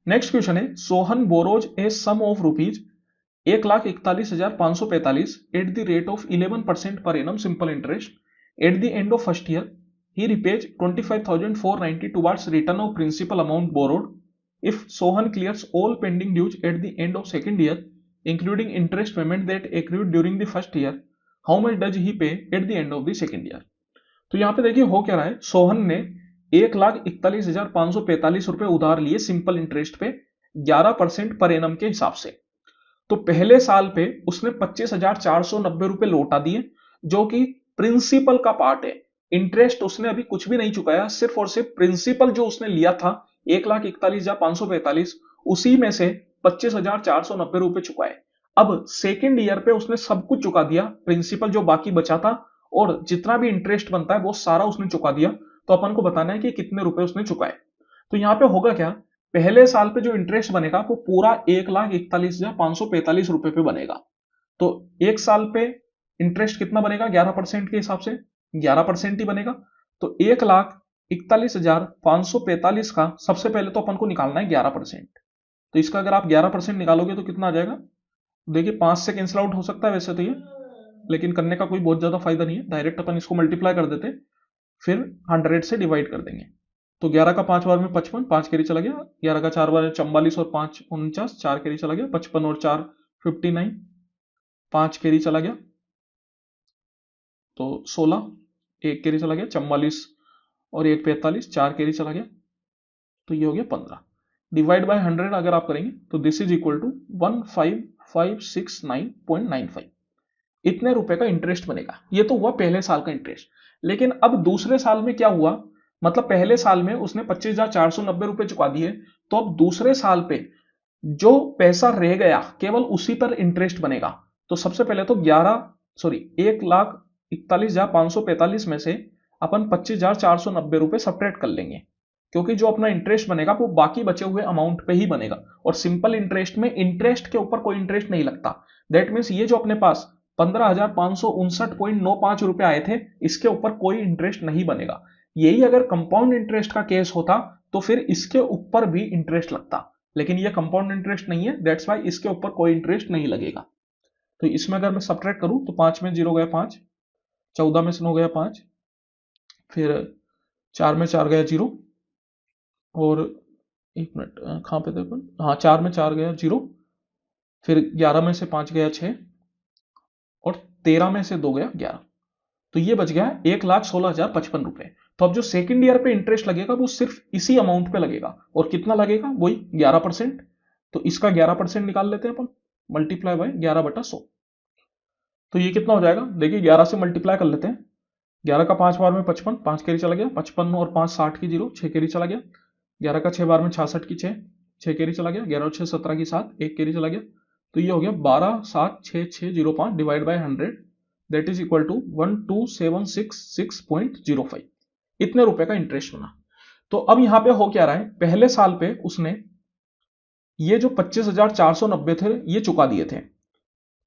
Next question है, Sohan borrows a sum of rupees 1,41,545 at the rate of 11% per annum simple interest at the end of first year he repays 25,490 towards return of principal amount borrowed if Sohan clears all pending dues at the end of second year including interest payment that accrued during the first year how much does he pay at the end of the second year. तो यहां पे देखिए हो क्या रहा है, सोहन ने 1,41,545 रुपए उधार लिए सिंपल इंटरेस्ट पे 11% पर एनम के हिसाब से। तो पहले साल पे उसने 25,490 रुपए लौटा दिए जो कि प्रिंसिपल का पार्ट है। इंटरेस्ट उसने अभी कुछ भी नहीं चुकाया, सिर्फ और सिर्फ प्रिंसिपल जो उसने लिया था 1,41,545 उसी में से 25,490 रुपए चुकाए। अब सेकेंड ईयर पे उसने सब कुछ चुका दिया, प्रिंसिपल जो बाकी बचा था और जितना भी इंटरेस्ट बनता है वो सारा उसने चुका दिया। तो अपन को बताना है कि कितने रुपए उसने चुकाए। तो यहां पे होगा क्या, पहले साल पे जो इंटरेस्ट बनेगा वो पूरा 1,41,545 रुपए पे बनेगा। तो एक साल पे इंटरेस्ट कितना बनेगा 11% के हिसाब से 11% ही बनेगा। तो 1,41,545 का सबसे पहले तो अपन को निकालना है 11%। तो इसका अगर आप 11% निकालोगे तो कितना आ जाएगा, देखिए 5 से कैंसिल आउट हो सकता है वैसे तो ये, लेकिन करने का कोई बहुत ज्यादा फायदा नहीं है, डायरेक्ट अपन इसको मल्टीप्लाई कर देते फिर 100 से डिवाइड कर देंगे। तो 11 का 5 बार में 55, 5 कैरी चला गया, 11 का 4 बार में 44 और 5 49, 4 कैरी चला गया, 55 और 4 59, 5 कैरी चला गया तो 16, 1 कैरी चला गया 44 और 1 45, 4 कैरी चला गया तो ये हो गया 15। डिवाइड बाय 100 अगर आप करेंगे तो दिस इज इक्वल टू 15,569.95। इतने रुपए का इंटरेस्ट बनेगा। ये तो हुआ पहले साल का इंटरेस्ट। लेकिन अब दूसरे साल में क्या हुआ, मतलब पहले साल में उसने 25,490 रुपए चुका दिए, तो अब दूसरे साल पे जो पैसा रह गया केवल उसी पर इंटरेस्ट बनेगा। तो सबसे पहले तो 1,41,545 में से अपन 25,490 रुपए सपरेट कर लेंगे, क्योंकि जो अपना इंटरेस्ट बनेगा वो बाकी बचे हुए अमाउंट पे ही बनेगा। और सिंपल इंटरेस्ट में इंटरेस्ट के ऊपर कोई इंटरेस्ट नहीं लगता। दैट मीन्स ये जो अपने पास 15,559.95 रुपए आए थे इसके ऊपर कोई इंटरेस्ट नहीं बनेगा। यही अगर कंपाउंड इंटरेस्ट का केस होता तो फिर इसके ऊपर भी इंटरेस्ट लगता, लेकिन ये कंपाउंड इंटरेस्ट नहीं है, दैट्स वाई इसके ऊपर कोई इंटरेस्ट नहीं लगेगा। तो इसमें अगर मैं सब्ट्रैक्ट करूं तो 5 में 0 गया 5, 14 में 9 गया 5, फिर 4 में 4 गया 0 और 1 मिनट कहां पे थे अपन, हाँ 4 में 4 गया 0, फिर 11 में से 5 गया 6 और 13 में से 2 गया 11। तो ये बच गया 1,16,055 रुपए। तो अब जो सेकंड ईयर पे इंटरेस्ट लगेगा वो सिर्फ इसी अमाउंट पे लगेगा, और कितना लगेगा वही 11%। तो इसका 11% निकाल लेते हैं अपन, मल्टीप्लाई बाय 11/100। तो ये कितना हो जाएगा, देखिए 11 से मल्टीप्लाई कर लेते हैं। 11 का 5 बार में 55, 5 कैरी चला गया, 55 और 5 60 की 0, 6 कैरी चला गया। 11 का 6 बार में 66 की 6, 6 कैरी चला गया। 11 और 6 17 की 7, 1 कैरी चला गया। तो ये हो गया 12,7,6,6,05 divide by 100 that is equal to 12,766.05। इतने रुपए का इंटरेस्ट बना। तो अब यहां पे हो क्या रहा है, पहले साल पे उसने ये जो 25,490 थे ये चुका दिए थे।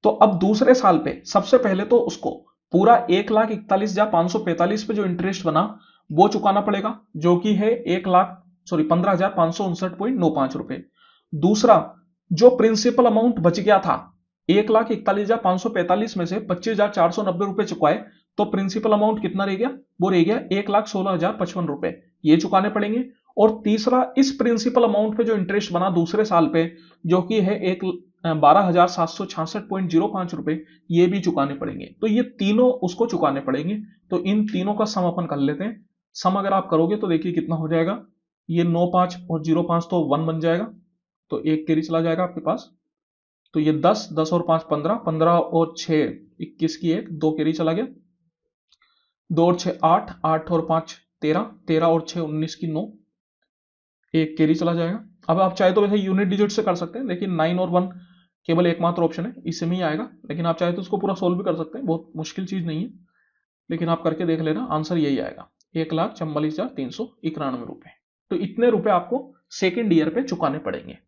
तो अब दूसरे साल पे सबसे पहले तो उसको पूरा 1,41,545 पे जो इंटरेस्ट बना वो चुकाना पड़ेगा, जो कि है 15,559.95 रुपए। दूसरा जो प्रिंसिपल अमाउंट बच गया था 1,41,545 में से 25,490 रुपए चुकाए, तो प्रिंसिपल अमाउंट कितना रह गया, वो रह गया 1,16,055 रुपए, ये चुकाने पड़ेंगे। और तीसरा इस प्रिंसिपल अमाउंट पे जो इंटरेस्ट बना दूसरे साल पे जो कि है 12,766.05 रुपए, ये भी चुकाने पड़ेंगे। तो ये तीनों उसको चुकाने पड़ेंगे। तो इन तीनों का सम अपन कर लेते हैं। सम अगर आप करोगे तो देखिए कितना हो जाएगा, ये 9 5 और 0 5 तो 1 बन जाएगा, तो 1 कैरी चला जाएगा आपके पास। तो ये 10 10 और 5 15, 15 और 6 21 की 1, 2 कैरी चला गया, 2 और 6 8, 8 और 5 13, 13 और 6 19 की 9, 1 कैरी चला जाएगा। अब आप चाहे तो वैसे यूनिट डिजिट से कर सकते हैं, लेकिन 9 और 1 केवल एकमात्र ऑप्शन है, इससे में ही आएगा। लेकिन आप चाहे तो उसको पूरा सोल्व भी कर सकते हैं, बहुत मुश्किल चीज नहीं है, लेकिन आप करके देख लेना, आंसर यही आएगा 1,44,391 रुपए। तो इतने रुपए आपको सेकेंड ईयर पे चुकाने पड़ेंगे।